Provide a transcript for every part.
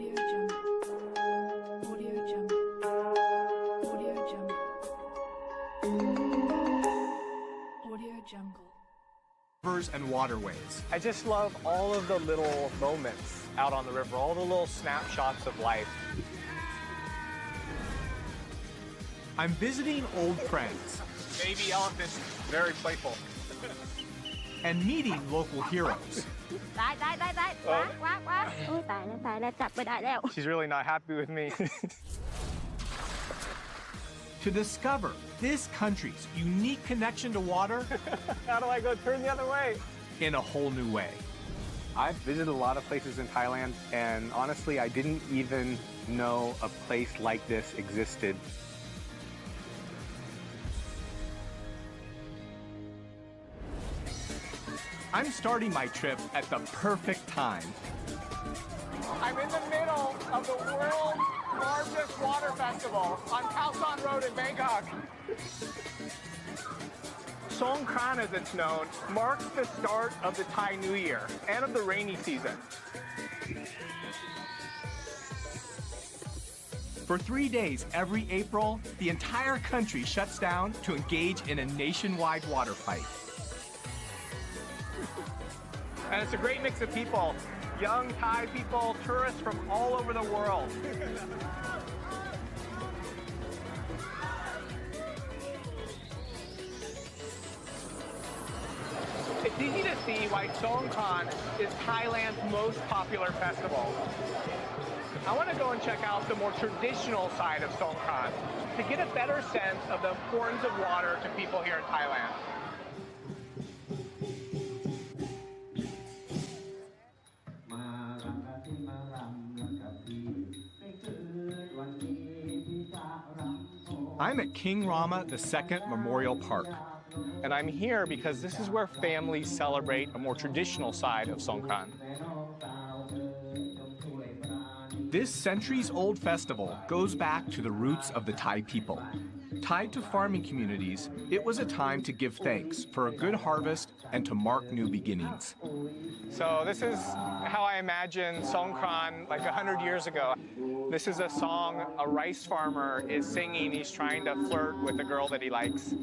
Audio Jungle. Audio Jungle. Audio Jungle. Audio Jungle. Rivers and waterways. I just love all of the little moments out on the river, all the little snapshots of life. I'm visiting old friends Baby elephants, very playful. and meeting local heroes. ได้ควักโอ้ยตายแล้วจับไม่ได้แล้ว She's really not happy with me. To discover this country's unique connection to water How do I go turn the other way? in a whole new way. I've visited a lot of places in Thailand, and honestly, I didn't even know a place like this existed. I'm starting my trip at the perfect time. I'm in the middle of the world's largest water festival on Khao San Road in Bangkok. Songkran, as it's known, marks the start of the Thai New Year and of the rainy season. For 3 days every April, the entire country shuts down to engage in a nationwide water fight. And it's a great mix of people, young Thai people, tourists from all over the world. It's easy to see why Songkran is Thailand's most popular festival. I want to go and check out the more traditional side of Songkran to get a better sense of the importance of water to people here in Thailand. I'm at King Rama II Memorial Park. And I'm here because this is where families celebrate a more traditional side of Songkran. This centuries-old festival goes back to the roots of the Thai people. Tied to farming communities, it was a time to give thanks for a good harvest and to mark new beginnings. So this is how I imagine Songkran like 100 years ago. This is a song a rice farmer is singing. He's trying to flirt with a girl that he likes.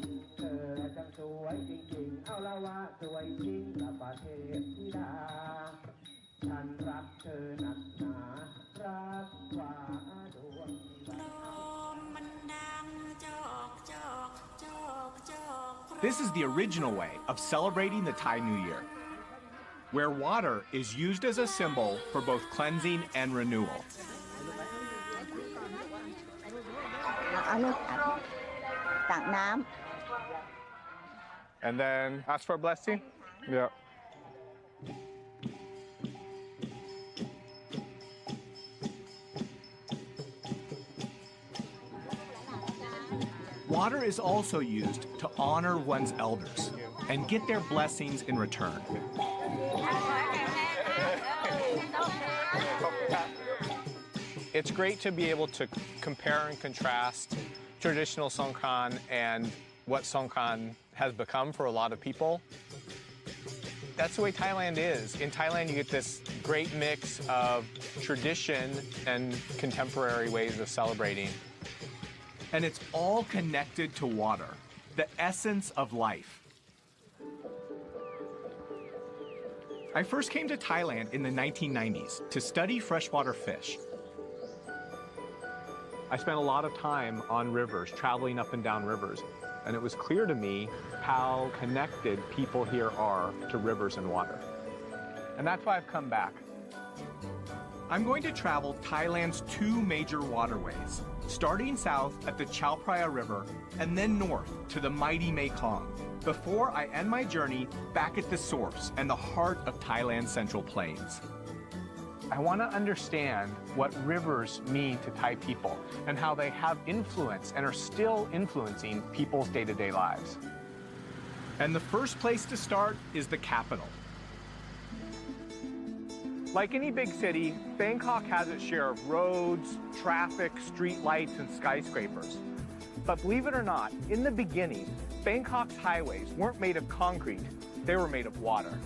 This is the original way of celebrating the Thai New Year, where water is used as a symbol for both cleansing and renewal. เอาลูกตักน้ And then ask for a blessing. Yeah. Water is also used to honor one's elders and get their blessings in return. It's great to be able to compare and contrast traditional Songkran and what Songkran has become for a lot of people. That's the way Thailand is. In Thailand, you get this great mix of tradition and contemporary ways of celebrating. And it's all connected to water, the essence of life. I first came to Thailand in the 1990s to study freshwater fish. I spent a lot of time on rivers, traveling up and down rivers, and it was clear to me how connected people here are to rivers and water. And that's why I've come back. I'm going to travel Thailand's two major waterways, starting south at the Chao Phraya River and then north to the mighty Mekong, before I end my journey back at the source and the heart of Thailand's Central Plains. I want to understand what rivers mean to Thai people and how they have influence and are still influencing people's day-to-day lives. And the first place to start is the capital. Like any big city, Bangkok has its share of roads, traffic, street lights, and skyscrapers. But believe it or not, in the beginning, Bangkok's highways weren't made of concrete, they were made of water.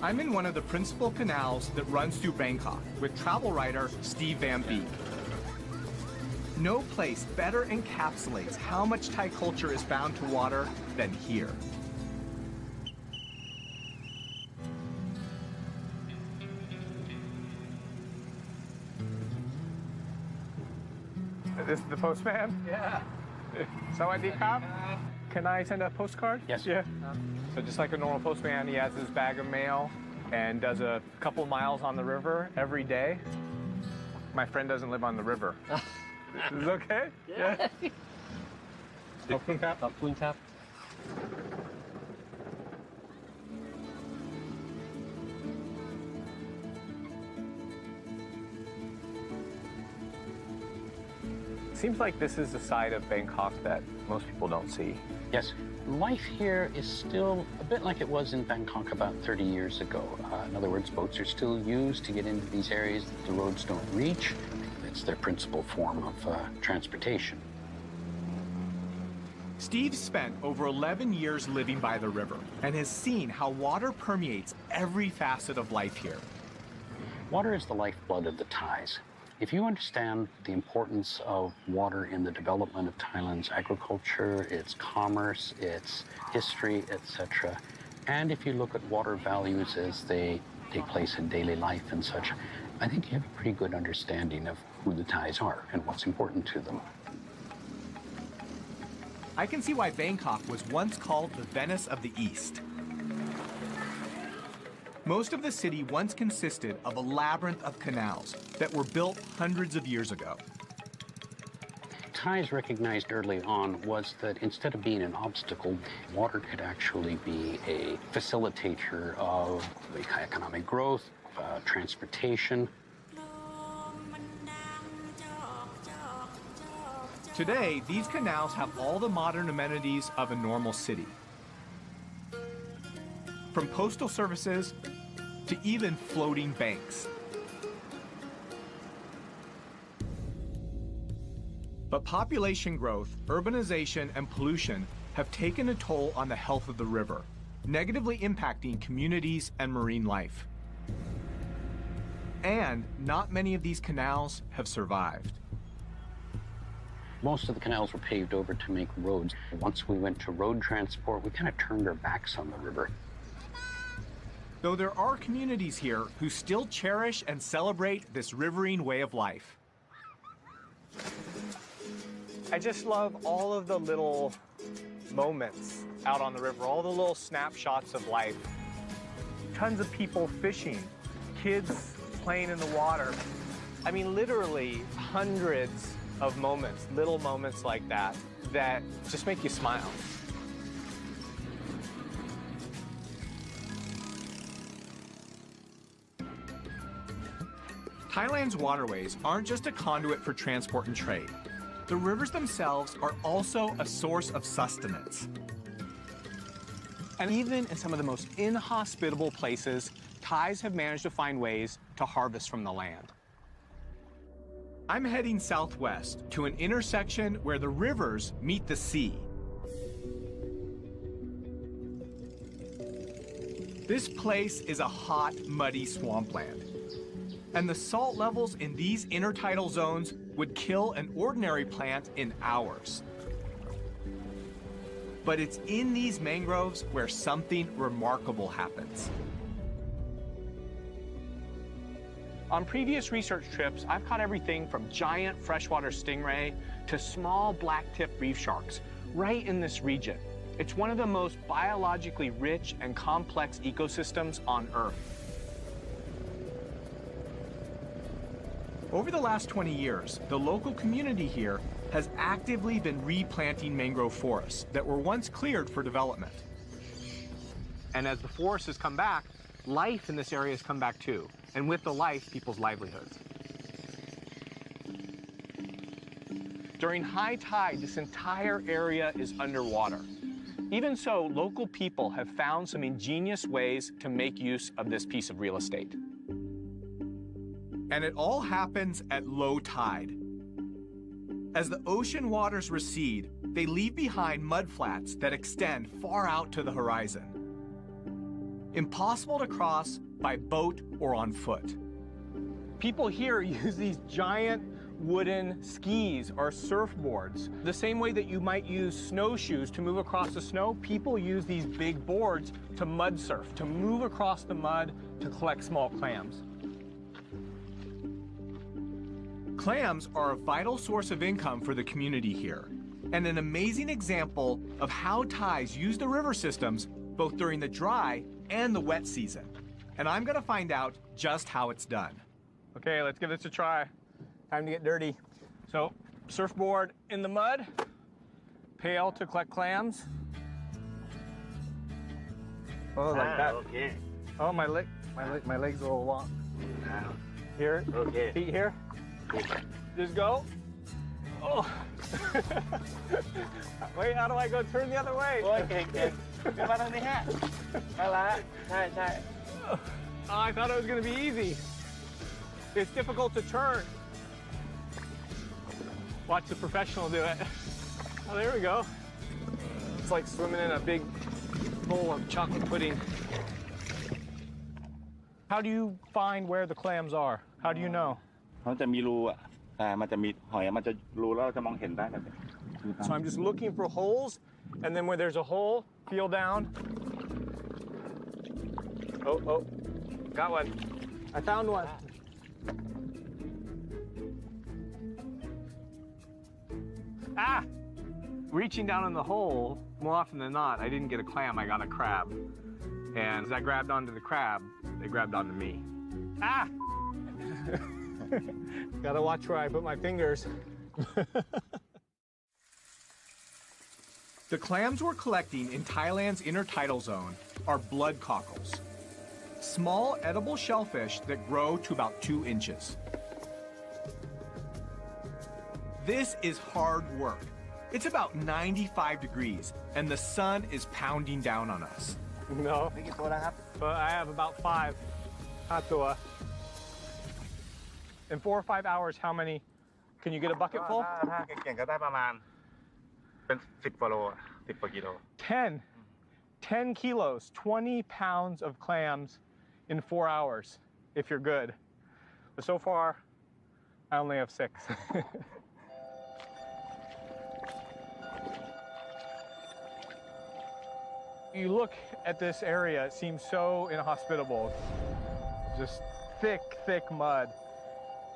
I'm in one of the principal canals that runs through Bangkok with travel writer Steve Van Beek. No place better encapsulates how much Thai culture is bound to water than here. This is the postman? Yeah. Sawadee krap. Can I send a postcard? Yes. Yeah. So just like a normal postman, he has his bag of mail and does a couple miles on the river every day. My friend doesn't live on the river. Is this okay? Yeah. Seems like this is a side of Bangkok that most people don't see. Yes. Life here is still a bit like it was in Bangkok about 30 years ago. In other words, boats are still used to get into these areas that the roads don't reach. It's their principal form of transportation. Steve spent over 11 years living by the river and has seen how water permeates every facet of life here. Water is the lifeblood of the Thais. If you understand the importance of water in the development of Thailand's agriculture, its commerce, its history, etc., and if you look at water values as they take place in daily life and such, I think you have a pretty good understanding of who the Thais are and what's important to them. I can see why Bangkok was once called the Venice of the East. Most of the city once consisted of a labyrinth of canals that were built hundreds of years ago. Thais recognized early on was that instead of being an obstacle, water could actually be a facilitator of economic growth, transportation. Today, these canals have all the modern amenities of a normal city. From postal services to even floating banks. But population growth, urbanization, and pollution have taken a toll on the health of the river, negatively impacting communities and marine life. And not many of these canals have survived. Most of the canals were paved over to make roads. Once we went to road transport, we kind of turned our backs on the river. Though there are communities here who still cherish and celebrate this riverine way of life. I just love all of the little moments out on the river, all the little snapshots of life. Tons of people fishing, kids playing in the water. I mean, literally hundreds of moments, little moments like that, that just make you smile. Thailand's waterways aren't just a conduit for transport and trade. The rivers themselves are also a source of sustenance. And even in some of the most inhospitable places, Thais have managed to find ways to harvest from the land. I'm heading southwest to an intersection where the rivers meet the sea. This place is a hot, muddy swampland. And the salt levels in these intertidal zones would kill an ordinary plant in hours. But it's in these mangroves where something remarkable happens. On previous research trips, I've caught everything from giant freshwater stingray to small black-tipped reef sharks right in this region. It's one of the most biologically rich and complex ecosystems on Earth. Over the last 20 years, the local community here has actively been replanting mangrove forests that were once cleared for development. And as the forests has come back, life in this area has come back too. And with the life, people's livelihoods. During high tide, this entire area is underwater. Even so, local people have found some ingenious ways to make use of this piece of real estate. And it all happens at low tide. As the ocean waters recede, they leave behind mudflats that extend far out to the horizon. impossible to cross by boat or on foot. People here use these giant wooden skis or surfboards. The same way that you might use snowshoes to move across the snow, people use these big boards to mud surf, to move across the mud to collect small clams. Clams are a vital source of income for the community here, and an amazing example of how Thais use the river systems both during the dry and the wet season. And I'm gonna find out just how it's done. Okay, let's give this a try. Time to get dirty. So, surfboard in the mud, pail to collect clams. Oh, like that. Okay. Oh, my leg's a little long. Here, Okay. feet here. Just go. Oh. Wait, how do I go turn the other way? โอ้ยเก่งๆขึ้นมาทางนี้ฮะนั่นละใช่ Oh, I thought it was gonna be easy. It's difficult to turn. Watch the professional do it. Oh, there we go. It's like swimming in a big bowl of chocolate pudding. How do you find where the clams are? How do you know? เขาจะมีรูอ่ะแต่มันจะมีหอยมันจะรูแล้วเราจะมองเห็นได้แบบนี้ So I'm just looking for holes, and then when there's a hole, feel down. Oh, got one. I found one. Ah! Reaching down in the hole, more often than not, I didn't get a clam, I got a crab. And as I grabbed onto the crab, they grabbed onto me. Ah! Gotta watch where I put my fingers. The clams we're collecting in Thailand's intertidal zone are blood cockles, small edible shellfish that grow to about 2 inches. This is hard work. It's about 95 degrees, and the sun is pounding down on us. No, ไม่กี่ตัวนะครับ but I have about 5. Hatua. In 4 or 5 hours, how many? Can you get a bucket full? ถ้าเก่งๆก็ได้ประมาณเป็น10กว่าโล10กว่ากิโล 10 kilos, 20 pounds of clams in 4 hours, if you're good. But so far, I only have 6. You look at this area, it seems so inhospitable. Just thick mud.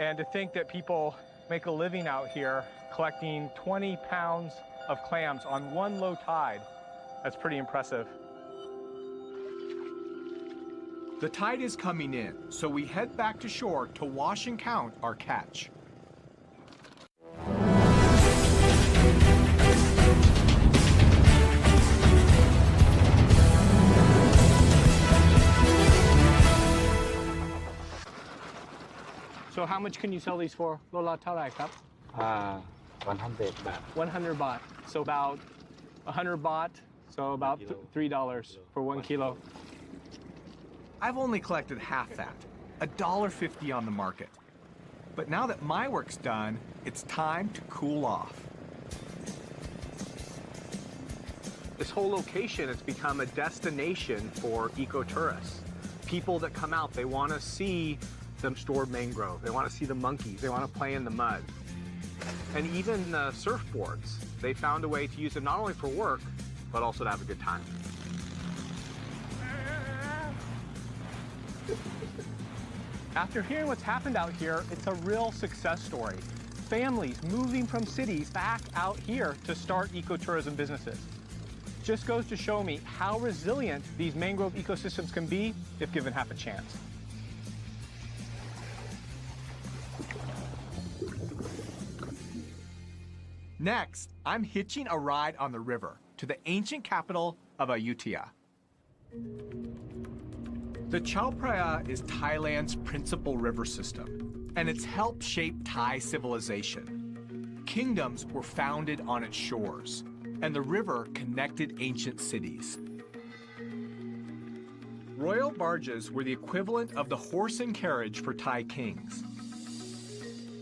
And to think that people make a living out here collecting 20 pounds of clams on one low tide, that's pretty impressive. The tide is coming in, so we head back to shore to wash and count our catch. So how much can you sell these for? Lola Tarai Cup? 100 baht. 100 baht. So about 100 baht. So about $3 for 1 kilo. I've only collected half that, $1.50 on the market. But now that my work's done, it's time to cool off. This whole location has become a destination for ecotourists. People that come out, they want to see the stored mangrove. They want to see the monkeys. They want to play in the mud. And even the surfboards, they found a way to use them not only for work, but also to have a good time. After hearing what's happened out here, it's a real success story. Families moving from cities back out here to start ecotourism businesses. Just goes to show me how resilient these mangrove ecosystems can be if given half a chance. Next, I'm hitching a ride on the river to the ancient capital of Ayutthaya. The Chao Phraya is Thailand's principal river system, and it's helped shape Thai civilization. Kingdoms were founded on its shores, and the river connected ancient cities. Royal barges were the equivalent of the horse and carriage for Thai kings.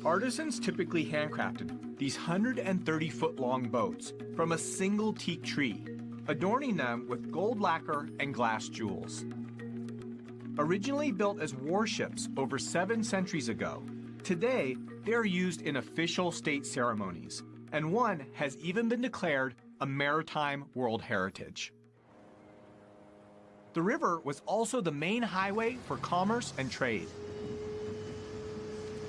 Artisans typically handcrafted these 130-foot-long boats from a single teak tree, adorning them with gold lacquer and glass jewels. Originally built as warships over 7 centuries ago, today they're used in official state ceremonies, and one has even been declared a maritime World Heritage. The river was also the main highway for commerce and trade.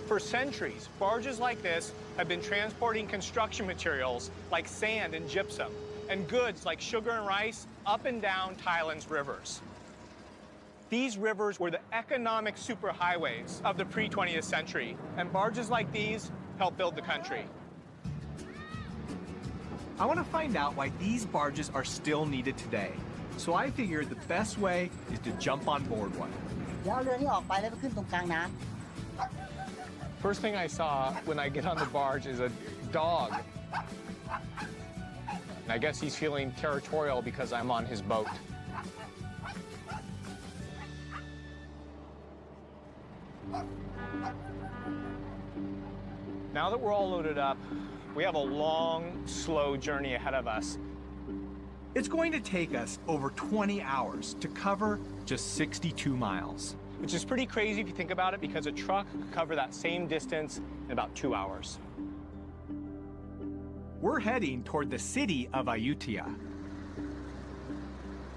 For centuries, barges like this have been transporting construction materials like sand and gypsum, and goods like sugar and rice up and down Thailand's rivers. These rivers were the economic superhighways of the pre-20th century, and barges like these helped build the country. I want to find out why these barges are still needed today, so I figured the best way is to jump on board one. เดี๋ยวเอาเรือนี้ออกไปแล้วไปขึ้นตรงกลางน้ำ First thing I saw when I get on the barge is a dog. And I guess he's feeling territorial because I'm on his boat. Now that we're all loaded up, we have a long, slow journey ahead of us. It's going to take us over 20 hours to cover just 62 miles. Which is pretty crazy if you think about it, because a truck could cover that same distance in about 2 hours. We're heading toward the city of Ayutthaya.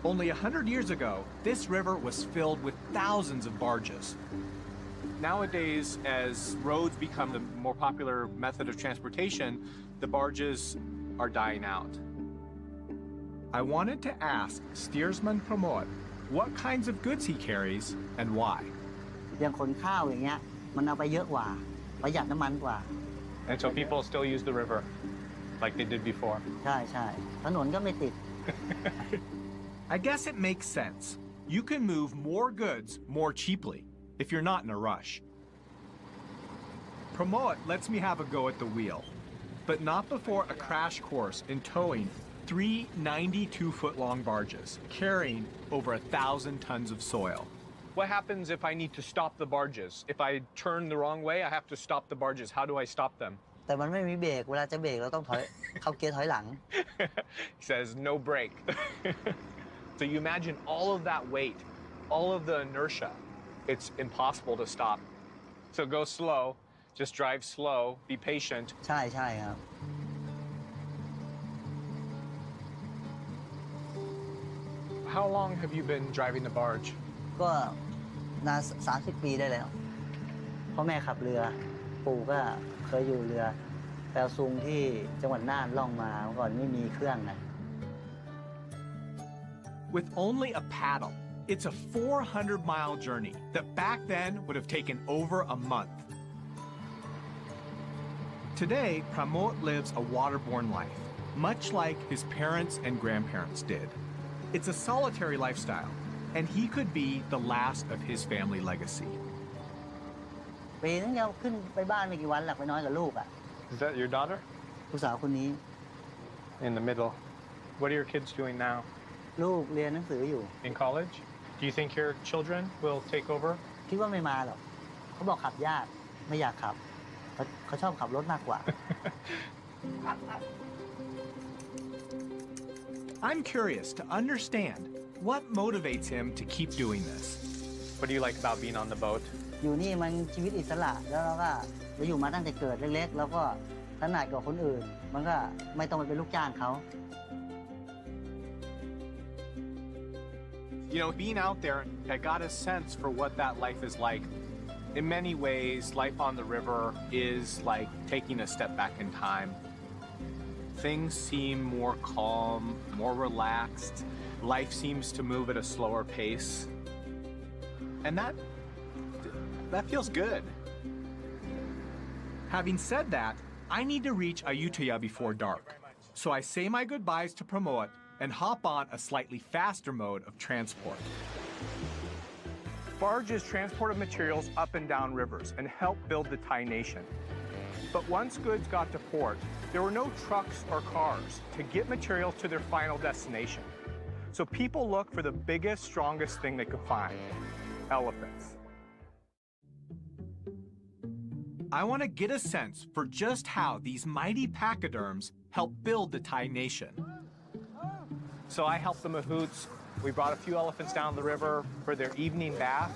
Only 100 years ago, this river was filled with thousands of barges. Nowadays, as roads become the more popular method of transportation, the barges are dying out. I wanted to ask steersman Pramod what kinds of goods he carries and why. อย่างขนข้าวอย่างเงี้ยมันเอาไปเยอะกว่าประหยัดน้ำมันกว่า And so people still use the river like they did before. ใช่ใช่ถนนก็ไม่ติด I guess it makes sense. You can move more goods more cheaply if you're not in a rush. Pramod lets me have a go at the wheel, but not before a crash course in towing 3 92-foot-long barges carrying over 1,000 tons of soil. What happens if I need to stop the barges? If I turn the wrong way, I have to stop the barges. How do I stop them? แต่มันไม่มีเบรกเวลาจะเบรกเราต้องถอย เข้าเกียร์ถอยหลัง He says, no brake. So you imagine all of that weight, all of the inertia. It's impossible to stop. So go slow, just drive slow, be patient. ใช่ใช่ครับ How long have you been driving the barge? ก็นาน30 ปีได้แล้วพ่อแม่ขับเรือปู่ก็เคยอยู่เรือแปลซุงที่จังหวัดน่านล่องมาเมื่อก่อนไม่มีเครื่องไง With only a paddle, it's a 400-mile journey that back then would have taken over a month. Today, Pramod lives a waterborne life, much like his parents and grandparents did. It's a solitary lifestyle, and he could be the last of his family legacy. ปีนึงเราขึ้นไปบ้านไม่กี่วันหลักไปน้อยกับลูกอ่ะ Is that your daughter? ลูกสาวคนนี้ In the middle. What are your kids doing now? ลูกเรียนหนังสืออยู่ In college? Do you think your children will take over? คิดว่าไม่มาหรอกเขาบอกขับยากไม่อยากขับเขาชอบขับรถมากกว่า I'm curious to understand what motivates him to keep doing this. What do you like about being on the boat? อยู่นี่มันชีวิตอิสระแล้วเราก็เราอยู่มาตั้งแต่เกิดเล็กๆแล้วก็ถนัดกว่าคนอื่นมันก็ไม่ต้องไปเป็นลูกจ้างเขา You know, being out there, I got a sense for what that life is like. In many ways, life on the river is like taking a step back in time. Things seem more calm, more relaxed. Life seems to move at a slower pace. And that feels good. Having said that, I need to reach Ayutthaya before dark. So I say my goodbyes to Pramod and hop on a slightly faster mode of transport. Barges transported materials up and down rivers and helped build the Thai nation. But once goods got to port, there were no trucks or cars to get materials to their final destination. So people looked for the biggest, strongest thing they could find, elephants. I want to get a sense for just how these mighty pachyderms helped build the Thai nation. So I helped the mahouts We brought a few elephants down the river for their evening bath.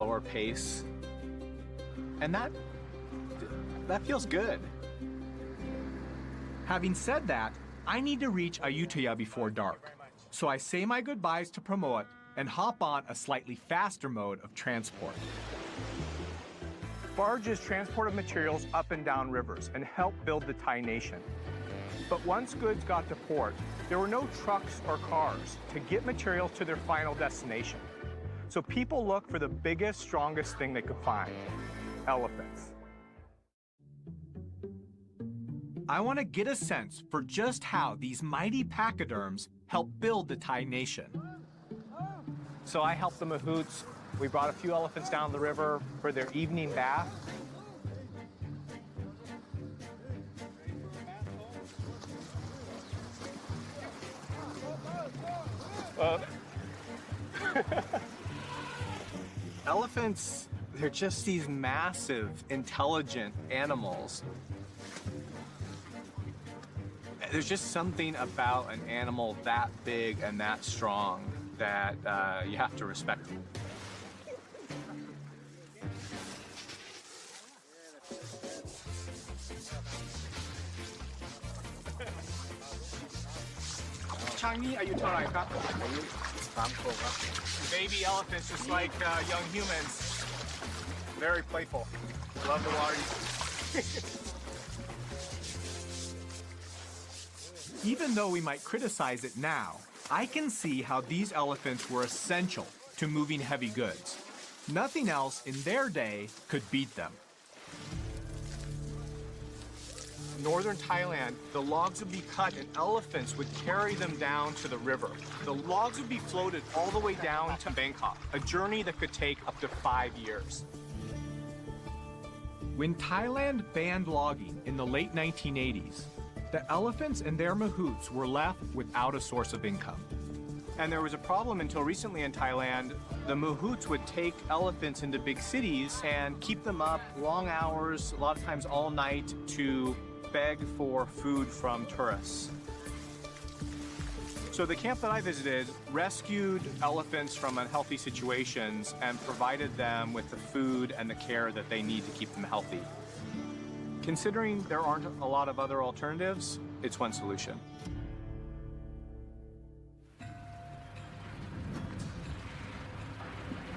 Lower pace, and that feels good. Having said that, I need to reach Ayutthaya before dark, so I say my goodbyes to Pramod and hop on a slightly faster mode of transport. Barges transported materials up and down rivers and helped build the Thai nation. But once goods got to port, there were no trucks or cars to get materials to their final destination. So people looked for the biggest, strongest thing they could find: elephants. I want to get a sense for just how these mighty pachyderms help build the Thai nation. So I helped the mahouts. We brought a few elephants down the river for their evening bath. Elephants, they're just these massive, intelligent animals. There's just something about an animal that big and that strong that you have to respect them. Changi, are you Thai? Baby elephants, just like young humans. Very playful. Love the water. Even though we might criticize it now, I can see how these elephants were essential to moving heavy goods. Nothing else in their day could beat them. Northern Thailand, the logs would be cut and elephants would carry them down to the river. The logs would be floated all the way down to Bangkok, a journey that could take up to 5 years. When Thailand banned logging in the late 1980s, the elephants and their mahouts were left without a source of income. And there was a problem until recently in Thailand. The mahouts would take elephants into big cities and keep them up long hours, a lot of times all night, to beg for food from tourists. So the camp that I visited rescued elephants from unhealthy situations and provided them with the food and the care that they need to keep them healthy. Considering there aren't a lot of other alternatives, it's one solution.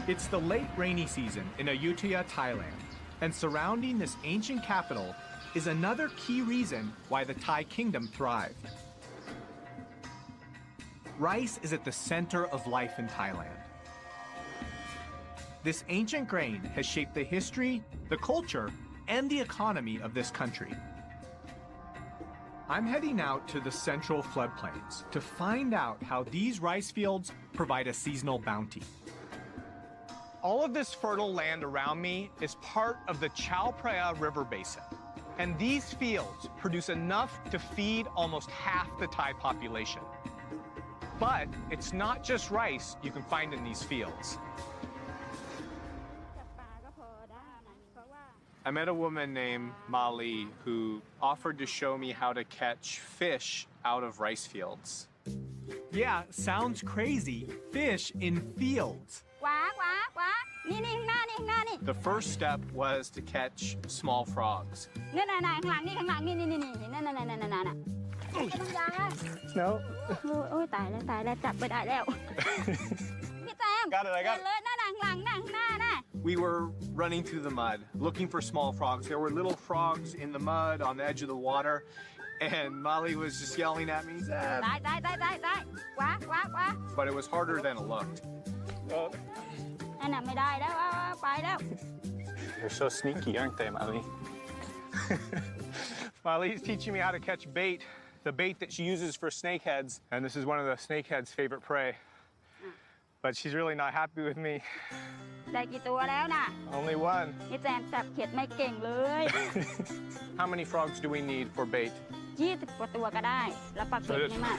It's the late rainy season in Ayutthaya, Thailand, and surrounding this ancient capital is another key reason why the Thai kingdom thrived. Rice is at the center of life in Thailand. This ancient grain has shaped the history, the culture, and the economy of this country. I'm heading out to the central floodplains to find out how these rice fields provide a seasonal bounty. All of this fertile land around me is part of the Chao Phraya River Basin. And these fields produce enough to feed almost half the Thai population. But it's not just rice you can find in these fields. I met a woman named Mali who offered to show me how to catch fish out of rice fields. Yeah, sounds crazy. Fish in fields. The first step was to catch small frogs. No. Got it, I got it. We were running through the mud, looking for small frogs. There were little frogs in the mud on the edge of the water, and Molly was just yelling at me, Zeb. But it was harder than it looked. They're so sneaky, aren't they, Molly? Molly's teaching me how to catch bait, the bait that she uses for snakeheads, and this is one of the snakeheads' favorite prey. but she's really not happy with me. ได้กี่ตัวแล้วน่ะ Only one. นี่แจนจับเขียดไม่เก่งเลย How many frogs do we need for bait? 20 กว่าตัวก็ได้ แล้วปัก So เบ็ดไม่มาก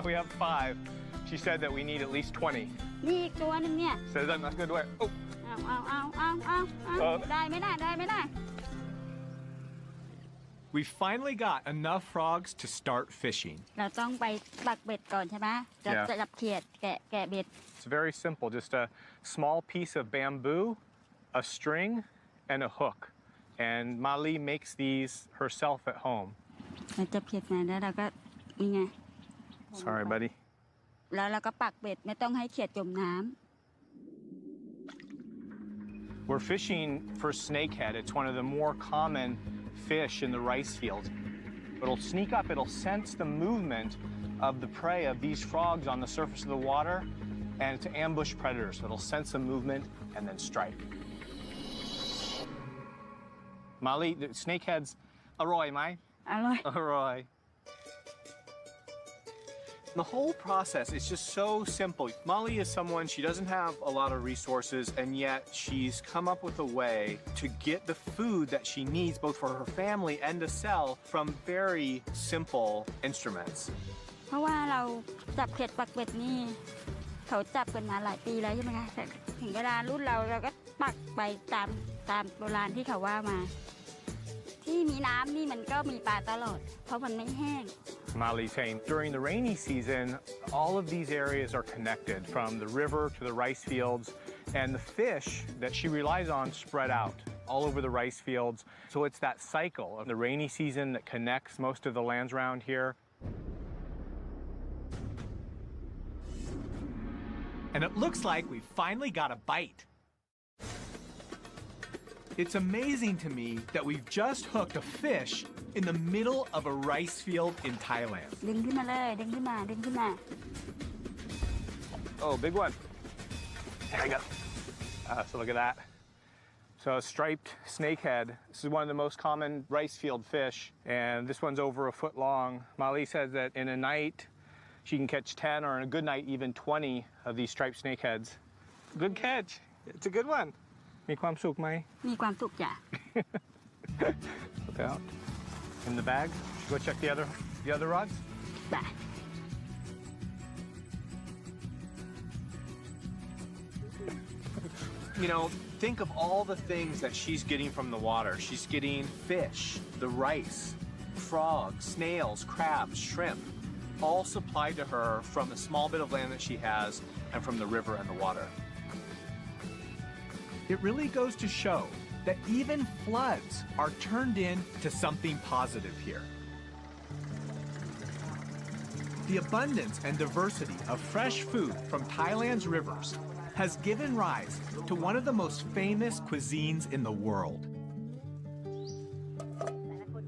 we have 5. She said that we need at least 20. นี่อีกตัวนึงเนี่ย Says that not good way. Oh, เอาได้ไม่ได้ We finally got enough frogs to start fishing. เราต้องไปปักเบ็ดก่อนใช่ไหมจะ Yeah. จับเขียดแกะเบ็ด it's very simple. Just a small piece of bamboo, a string, and a hook. And Mali makes these herself at home. เราจับเขียดมาแล้วเราก็นี่ไง Sorry, buddy. แล้วเราก็ปักเบ็ดไม่ต้องให้เขียดจมน้ำ We're fishing for snakehead. It's one of the more common fish in the rice fields. It'll sneak up, it'll sense the movement of the prey of these frogs on the surface of the water and to ambush predators. It'll sense the movement and then strike. Mali, the snakeheads, aroy, mai? อร่อย Aroy. The whole process is just so simple. Molly is someone, she doesn't have a lot of resources, and yet she's come up with a way to get the food that she needs, both for her family and to sell, from very simple instruments. เพราะว่าเราจับเขียดปักเบ็ดนี่เขาจับกันมาหลายปีแล้วใช่ไหมคะแต่ถึงเวลารุ่นเราก็ปักไปตามโบราณที่เขาว่ามา ที่มีน้ำนี่มันก็มีปลาตลอด เพราะมันไม่แห้ง Mali saying during the rainy season, all of these areas are connected from the river to the rice fields, and the fish that she relies on spread out all over the rice fields. So it's that cycle of the rainy season that connects most of the lands around here. And it looks like we finally got a bite. It's amazing to me that we've just hooked a fish in the middle of a rice field in Thailand. ดึงขึ้นมาเลยดึงขึ้นมา Oh, big one. There we go. So look at that. So a striped snakehead. This is one of the most common rice field fish, and this one's over a foot long. Mali says that in a night, she can catch 10, or in a good night, even 20 of these striped snakeheads. Good catch. It's a good one. มีความสุขไหม มีความสุขจ้ะ Look out. In the bag. Should we go check the other rods? จ้ะ You know, think of all the things that she's getting from the water. She's getting fish, the rice, frogs, snails, crabs, shrimp, all supplied to her from a small bit of land that she has and from the river and the water. It really goes to show that even floods are turned into something positive here. The abundance and diversity of fresh food from Thailand's rivers has given rise to one of the most famous cuisines in the world.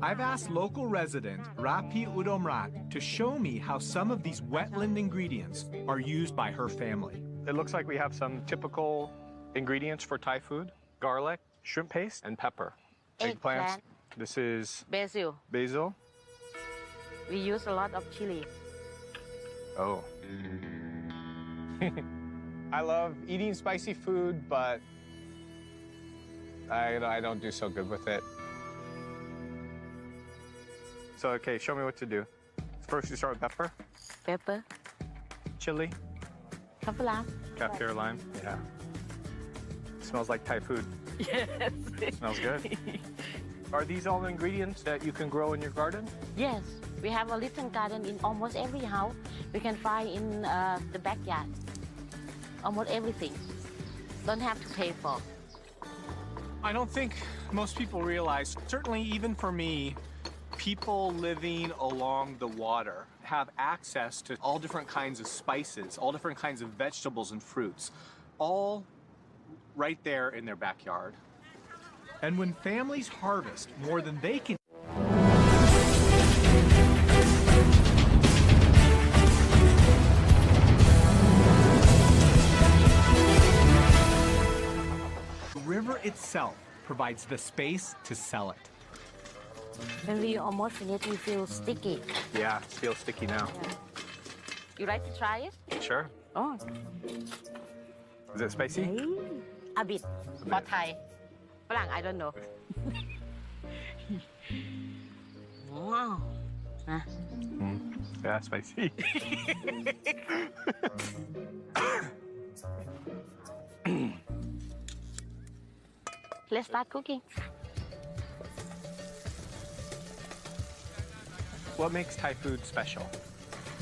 I've asked local resident Rapi Udomrat to show me how some of these wetland ingredients are used by her family. It looks like we have some typical ingredients for Thai food: garlic, shrimp paste, and pepper. Eggplants. This is Basil. basil. We use a lot of chili. Oh. I love eating spicy food, but I don't do so good with it. So, okay, show me what to do. First, you start with pepper, Pepper. chili, Kapla. kaffir lime. Yeah. Smells like Thai food. Yes. Smells good. Are these all the ingredients that you can grow in your garden? Yes. We have a little garden in almost every house. We can find in the backyard. Almost everything. Don't have to pay for. I don't think most people realize, certainly even for me, people living along the water have access to all different kinds of spices, all different kinds of vegetables and fruits, all right there in their backyard. And when families harvest more than they can the river itself provides the space to sell it. When we almost finish, we feel sticky. Yeah, it feels sticky now. You like to try it? Sure. Oh, Is it spicy? a bit. For Thai. ฝรั่ง I don't know. Wow. Yeah, spicy. Let's start cooking. What makes Thai food special?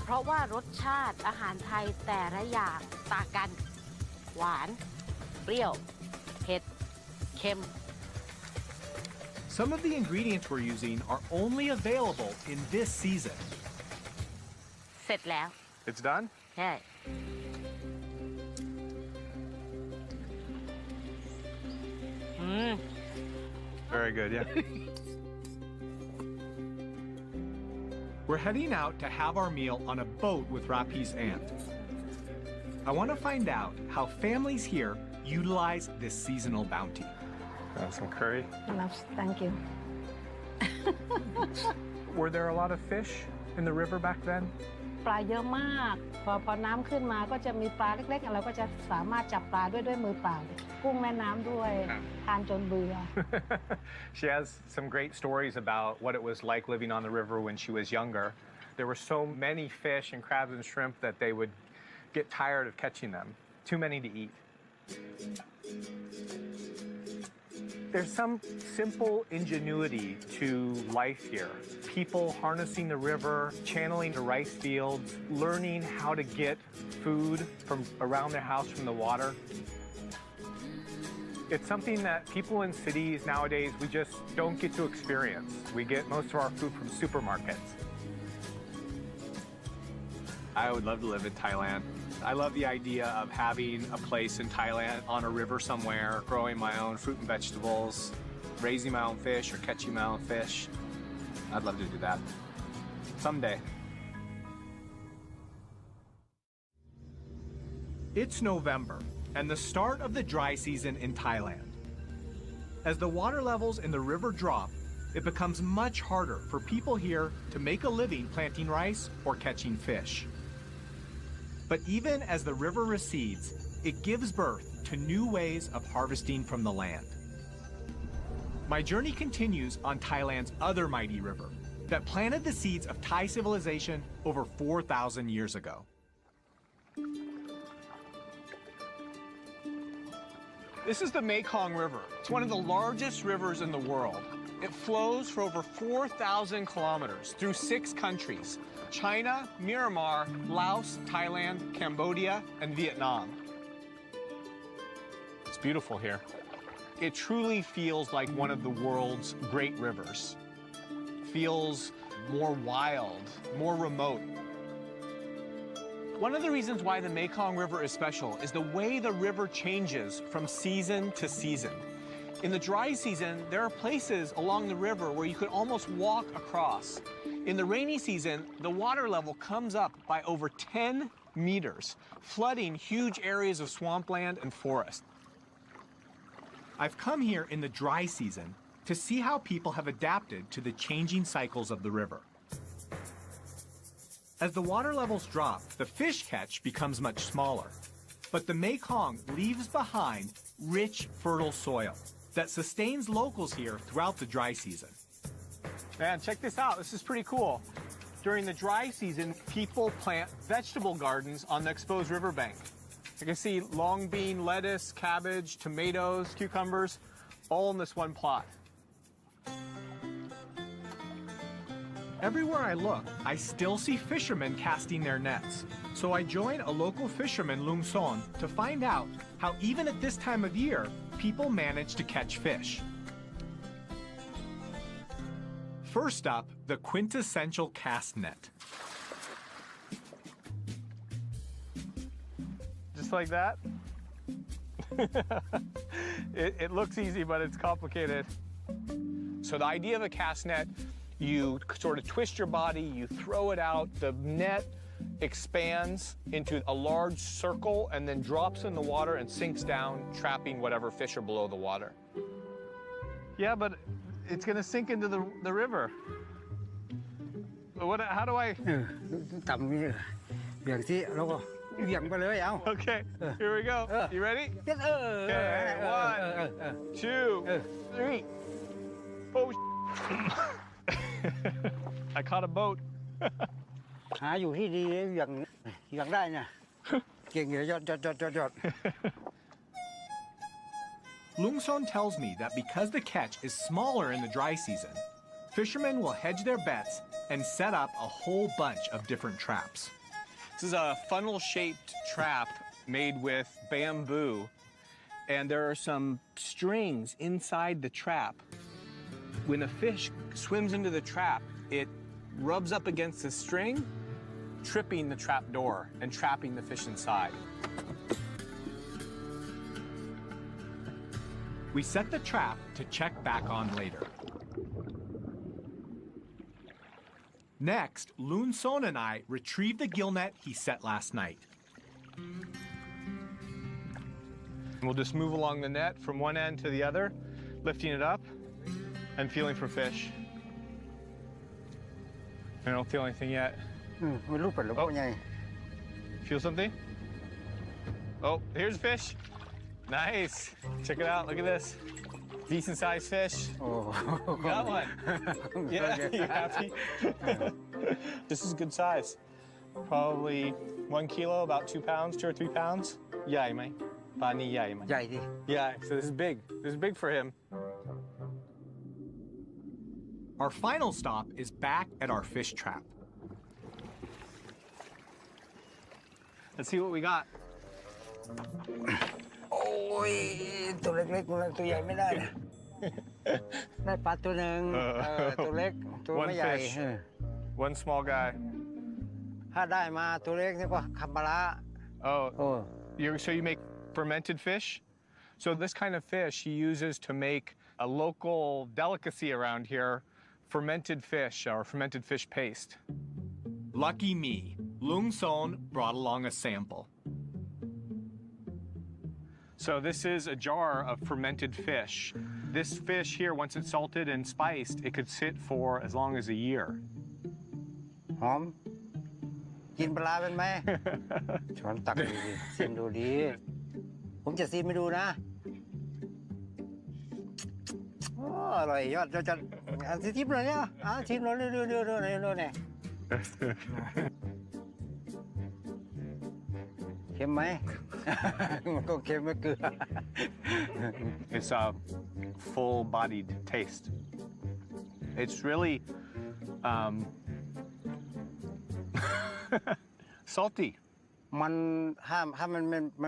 เพราะว่ารสชาติอาหารไทยแต่ละอย่างต่างกัน หวาน เปรี้ยว เผ็ด เค็ม Some of the ingredients we're using are only available in this season. เสร็จแล้ว It's done? ใช่ Very good, yeah. We're heading out to have our meal on a boat with Rapi's aunt. I want to find out how families here utilize this seasonal bounty. Some curry. Thank you. Were there a lot of fish in the river back then? ปลาเยอะมาก พอน้ำขึ้นมาก็จะมีปลาเล็กๆเราก็จะสามารถจับปลาด้วยมือเปล่ากุ้งแม่น้ำด้วยทานจนเบื่อ She has some great stories about what it was like living on the river when she was younger. There were so many fish and crabs and shrimp that they would get tired of catching them. Too many to eat. There's some simple ingenuity to life here. People harnessing the river, channeling the rice fields, learning how to get food from around their house from the water. It's something that people in cities nowadays, we just don't get to experience. We get most of our food from supermarkets. I would love to live in Thailand. I love the idea of having a place in Thailand on a river somewhere, growing my own fruit and vegetables, raising my own fish or catching my own fish. I'd love to do that someday. It's November and the start of the dry season in Thailand. As the water levels in the river drop, it becomes much harder for people here to make a living planting rice or catching fish. But even as the river recedes, it gives birth to new ways of harvesting from the land. My journey continues on Thailand's other mighty river that planted the seeds of Thai civilization over 4,000 years ago. This is the Mekong River. It's one of the largest rivers in the world. It flows for over 4,000 kilometers through 6 countries: China, Myanmar, Laos, Thailand, Cambodia, and Vietnam. It's beautiful here. It truly feels like one of the world's great rivers. Feels more wild, more remote. One of the reasons why the Mekong River is special is the way the river changes from season to season. In the dry season, there are places along the river where you could almost walk across. In the rainy season, the water level comes up by over 10 meters, flooding huge areas of swampland and forest. I've come here in the dry season to see how people have adapted to the changing cycles of the river. As the water levels drop, the fish catch becomes much smaller, but the Mekong leaves behind rich, fertile soil that sustains locals here throughout the dry season. Man, check this out. This is pretty cool. During the dry season, people plant vegetable gardens on the exposed riverbank. You can see long bean, lettuce, cabbage, tomatoes, cucumbers, all in this one plot. Everywhere I look, I still see fishermen casting their nets. So I join a local fisherman, Lung Son, to find out how even at this time of year, people manage to catch fish. First up, the quintessential cast net. Just like that. It looks easy, but it's complicated. So the idea of a cast net, you sort of twist your body, you throw it out, the net expands into a large circle and then drops in the water and sinks down, trapping whatever fish are below the water. Yeah, but it's going to sink into the river. How do I... เบี่ยงสิแล้วก็เบี่ยงไปเลยเอา Okay, here we go. You ready? Okay, 1, 2, 3. Oh, I caught a boat. หาอยู่ที่ดีเบี่ยงได้เนี่ยเก่งเลยยอด Lungson tells me that because the catch is smaller in the dry season, fishermen will hedge their bets and set up a whole bunch of different traps. This is a funnel-shaped trap made with bamboo, and there are some strings inside the trap. When a fish swims into the trap, it rubs up against the string, tripping the trap door and trapping the fish inside. We set the trap to check back on later. Next, Loon Son and I retrieve the gill net he set last night. We'll just move along the net from one end to the other, lifting it up and feeling for fish. I don't feel anything yet. ไม่รู้เป็นหรือเปล่าไง Feel something? Oh, here's a fish. Nice. Check it out. Look at this. Decent sized fish. โอ้ Got one. Yeah, you happy? This is good size. Probably 1 kilo, about 2 pounds, 2 or 3 pounds. Yeah, man. Bani, yeah, man. ใหญ่ดิ Yeah, so this is big. This is big for him. Our final stop is back at our fish trap. Let's see what we got. โอ้ยตัวเล็กๆตัวใหญ่ไม่ได้นะได้ปลาตัวหนึ่งตัวเล็กตัว One ไม่ใหญ่ fish. One small guy. ถ้าได้มาตัวเล็กนี่ก็ขับปลาร้า Oh, โอ้ so you make fermented fish? So this kind of fish he uses to make a local delicacy around here, fermented fish or fermented fish paste. Lucky me, Lung Son brought along a sample. So this is a jar of fermented fish. This fish here, once it's salted and spiced, it could sit for as long as a year. หอมกินปลาร้าเป็นไหม ช้อนตักดูดิชิมดูดีผมจะชิมให้ดูนะโอ้อร่อยยอดจะอันที่ทิพย์เลยเนี่ยชิมเลยเร็วเนี่ยเค็มไหม มันก็เค็มไม่เกลือ It's a full-bodied taste. It's really salty. มันถ้ามัน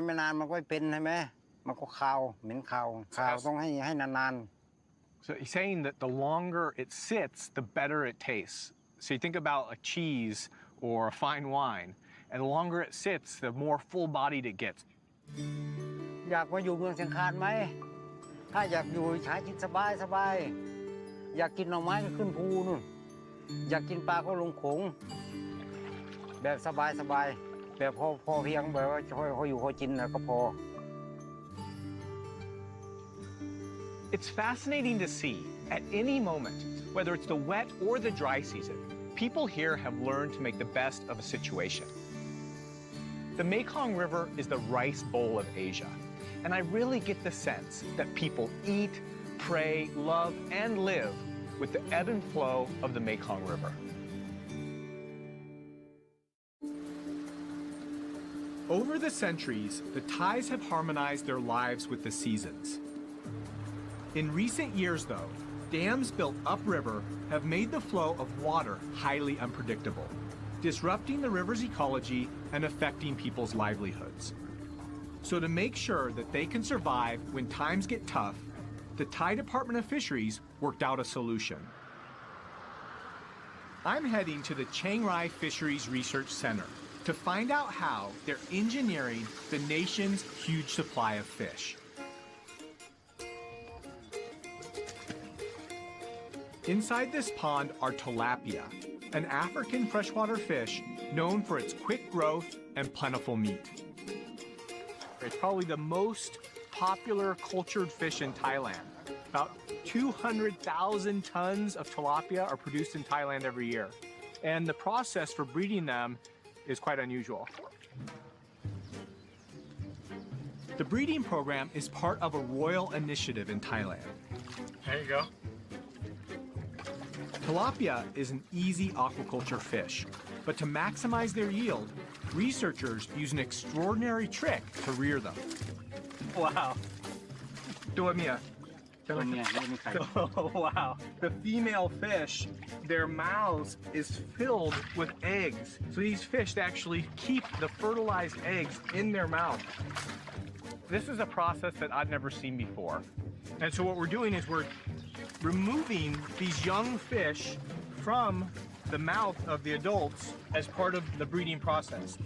ไม่นานมันก็ไม่เป็นใช่ไหมมันก็คาวเหม็นคาวต้องให้นาน So he's saying that the longer it sits, the better it tastes. So you think about a cheese or a fine wine, and the longer it sits, the more full-bodied it gets. อยากมาอยู่เมืองเชียงคานไหมถ้าอยากอยู่ใช้ชีวิตสบายอยากกินหน่อไม้ก็ขึ้นภูนู่นอยากกินปลาก็ลงโขงแบบสบายแบบพอเพียงแบบว่าพออยู่พอกินแล้วก็พอ It's fascinating to see, at any moment, whether it's the wet or the dry season, people here have learned to make the best of a situation. The Mekong River is the rice bowl of Asia, and I really get the sense that people eat, pray, love, and live with the ebb and flow of the Mekong River. Over the centuries, the Thais have harmonized their lives with the seasons. In recent years, though, dams built upriver have made the flow of water highly unpredictable, disrupting the river's ecology and affecting people's livelihoods. So to make sure that they can survive when times get tough, the Thai Department of Fisheries worked out a solution. I'm heading to the Chiang Rai Fisheries Research Center to find out how they're engineering the nation's huge supply of fish. Inside this pond are tilapia, an African freshwater fish known for its quick growth and plentiful meat. It's probably the most popular cultured fish in Thailand. About 200,000 tons of tilapia are produced in Thailand every year. And the process for breeding them is quite unusual. The breeding program is part of a royal initiative in Thailand. There you go. Tilapia is an easy aquaculture fish, but to maximize their yield, researchers use an extraordinary trick to rear them. Wow. Dua Mia. ตัวเมียไม่มีไข่ Oh, wow. The female fish, their mouths is filled with eggs. So these fish actually keep the fertilized eggs in their mouth. This is a process that I've never seen before. And so what we're doing is we're removing these young fish from the mouth of the adults as part of the breeding process.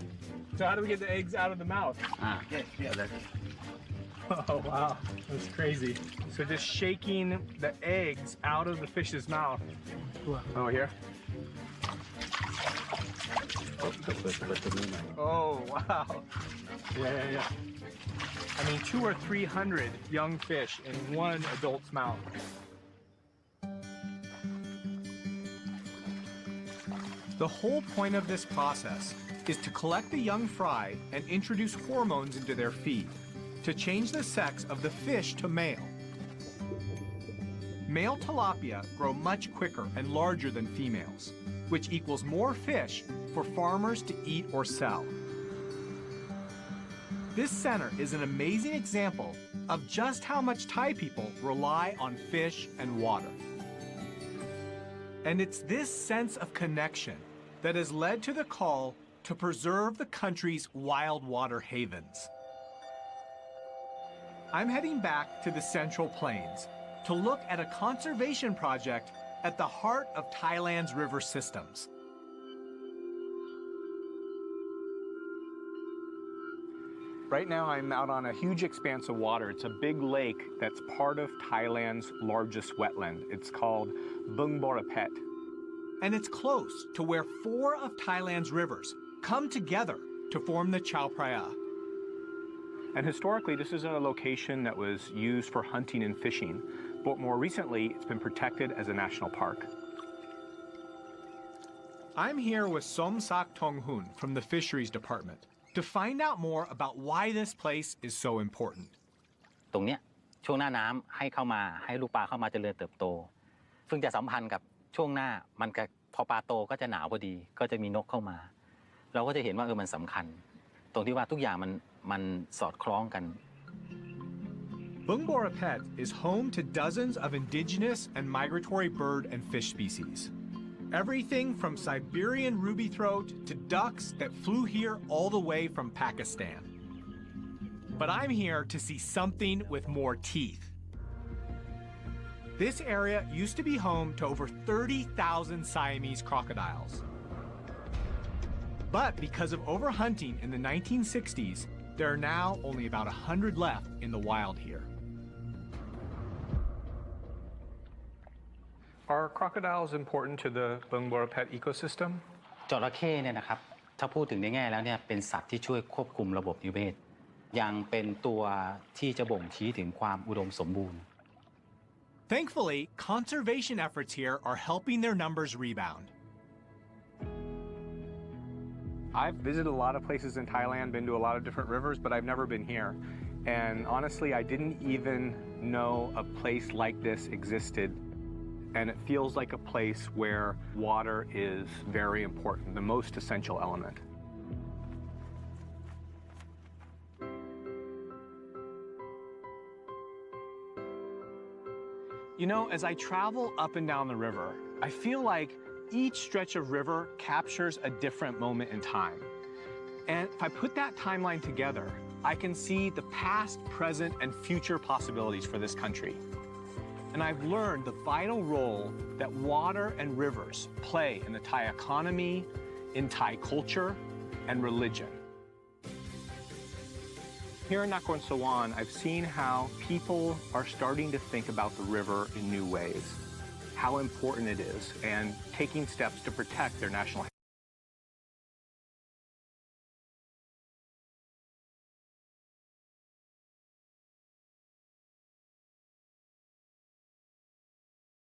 So how do we get the eggs out of the mouth? Oh, wow. That's crazy. So just shaking the eggs out of the fish's mouth. Oh, here. Oh, wow. Yeah. I mean, 200 or 300 young fish in one adult's mouth. The whole point of this process is to collect the young fry and introduce hormones into their feed to change the sex of the fish to male. Male tilapia grow much quicker and larger than females, which equals more fish for farmers to eat or sell. This center is an amazing example of just how much Thai people rely on fish and water. And it's this sense of connection that has led to the call to preserve the country's wild water havens. I'm heading back to the Central Plains to look at a conservation project at the heart of Thailand's river systems. Right now I'm out on a huge expanse of water. It's a big lake that's part of Thailand's largest wetland. It's called Bung Borapet. And it's close to where 4 of Thailand's rivers come together to form the Chao Phraya. And historically, this is a location that was used for hunting and fishing, but more recently, it's been protected as a national park. I'm here with Som Sak Tong Hun from the Fisheries Department to find out more about why this place is so important. ตรงเนี้ยช่วงหน้าน้ำให้เข้ามาให้ลูกปลาเข้ามาเจริญเติบโตซึ่งจะสัมพันธ์กับช่วงหน้ามันก็พอปลาโตก็จะหนาวพอดีก็จะมีนกเข้ามาเราก็จะเห็นว่ามันสำคัญตรงที่ว่าทุกอย่างมันสอดคล้องกัน Bung Borapet is home to dozens of indigenous and migratory bird and fish species. Everything from Siberian ruby throat to ducks that flew here all the way from Pakistan. But I'm here to see something with more teeth. This area used to be home to over 30,000 Siamese crocodiles. But because of overhunting in the 1960s, there are now only about 100 left in the wild here. Are crocodiles important to the Bung Borapet ecosystem? จระเข้เนี่ยนะครับถ้าพูดถึงในแง่แล้วเนี่ยเป็นสัตว์ที่ช่วยควบคุมระบบนิเวศยังเป็นตัวที่จะบ่งชี้ถึงความอุดมสมบูรณ์ Thankfully, conservation efforts here are helping their numbers rebound. I've visited a lot of places in Thailand, been to a lot of different rivers, but I've never been here. And honestly, I didn't even know a place like this existed. And it feels like a place where water is very important, the most essential element. You know, as I travel up and down the river, I feel like each stretch of river captures a different moment in time. And if I put that timeline together, I can see the past, present, and future possibilities for this country. And I've learned the vital role that water and rivers play in the Thai economy, in Thai culture, and religion. Here in Nakhon Sawan, I've seen how people are starting to think about the river in new ways, how important it is, and taking steps to protect their national